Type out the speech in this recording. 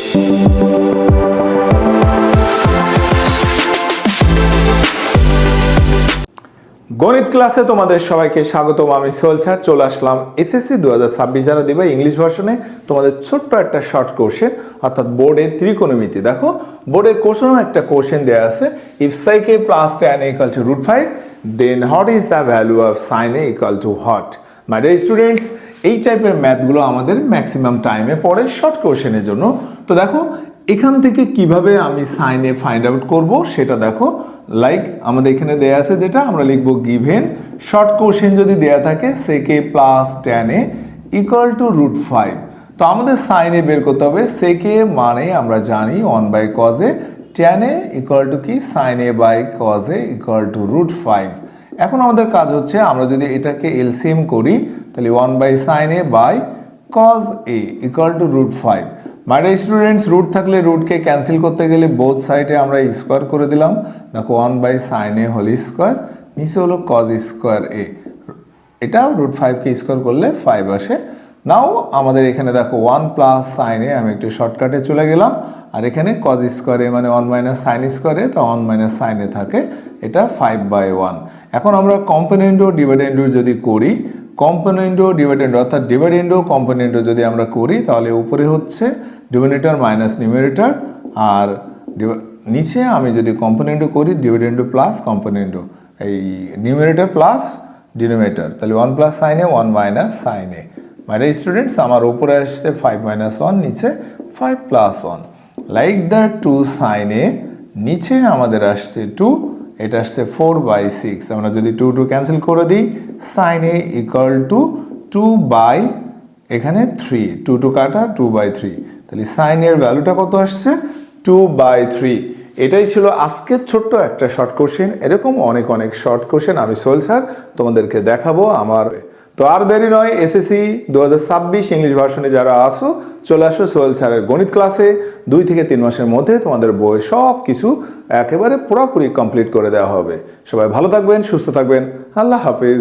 গণিত ক্লাসে তোমাদের সবাইকে স্বাগতম। আমি সোহেল স্যার চলে আসলাম এসএসসি 2026 যারা দিবে ইংলিশ ভার্সনে তোমাদের ছোট্ট একটা শর্ট কোশ্চেন, অর্থাৎ বোর্ডের ত্রিকোণমিতি। দেখো বোর্ডের কোশ্চেনও একটা কোশ্চেন দেওয়া আছে, if sin a plus tan a equal to √5 then what is the value of sin a equal to what? My dear students, এই টাইপের ম্যাথগুলো আমাদের ম্যাক্সিমাম টাইমে পড়ে শর্ট কোশ্চেনের জন্য। তো দেখো এখান থেকে কিভাবে আমি সাইন এ ফাইন্ড আউট করব সেটা দেখো। লাইক আমাদের এখানে দেয়া আছে, যেটা আমরা লিখবো গিভেন শর্ট কোশ্চেন যদি দেয়া থাকে sec a plus tan a equal to √5, তো আমাদের সাইন এ বের করতে হবে। sec a মানে আমরা জানি 1/cos a, tan a equal to কি sin a by cos a equal to √5। এখন আমাদের কাজ হচ্ছে আমরা যদি এটাকে এলসিএম করি তাহলে 1/sin a by cos a equal to √5। My dear students, root থাকলে রুটকে ক্যান্সেল করতে গেলে বোথ সাইডে আমরা স্কোয়ার করে দিলাম। দেখো 1/sin a হোল স্কোয়ার, নিচে হলো cos স্কোয়ার a, এটা √5কে স্কোয়ার করলে 5 আসে। নাও আমাদের এখানে দেখো 1 প্লাস সাইন এ, আমি একটু শর্টকাটে চলে গেলাম, আর এখানে cos স্কোয়ার a মানে 1 মাইনাস সাইন স্কোয়ার a, তো 1 মাইনাস সাইন a থাকে, এটা 5/1। এখন আমরা কম্পোনেন্ট ও ডিভিডেন্ড যদি করি, কম্পোনেন্ট ও ডিভিডেন্ড অর্থাৎ ডিভিডেন্ড ও কম্পোনেন্ট যদি আমরা করি তাহলে উপরে হচ্ছে ডিনোমিনেটর মাইনাস নিউমারেটর, আর নিচে আমি যদি কম্পোনেন্ট করি ডিভিডেন্ড প্লাস কম্পোনেন্ট, এই নিউমারেটর প্লাস ডিনোমিনেটর, তাহলে 1 প্লাস সাইন এ 1 মাইনাস সাইন এ। মাই ডিয়ার স্টুডেন্টস, আমার উপরে আসছে 5 মাইনাস 1, নিচে 5 প্লাস 1, লাইক দ্যাট 2 সাইন এ, নিচে আমাদের আসছে 2, এটা আসছে 4/6। আমরা যদি 2 ক্যান্সেল করে দিই, সাইন এ ইকুয়াল টু 2/, এখানে 3, 2 কাটা 2/3, তাহলে সাইন এর ভ্যালুটা কত আসছে 2/3। এটাই ছিল আজকের ছোট্ট একটা শর্ট কোশ্চেন। এরকম অনেক অনেক শর্ট কোশ্চেন আমি সোহেল স্যার তোমাদেরকে দেখাবো আমার। তো আর দেরি নয়, এসএসসি 2026 ইংলিশ ভার্সনে যারা আসো চলে আসো সোহেল স্যারের গণিত ক্লাসে। 2 থেকে 3 মাসের মধ্যে তোমাদের বইয়ের সব কিছু একেবারে পুরোপুরি কমপ্লিট করে দেওয়া হবে। সবাই ভালো থাকবেন, সুস্থ থাকবেন, আল্লাহ হাফেজ।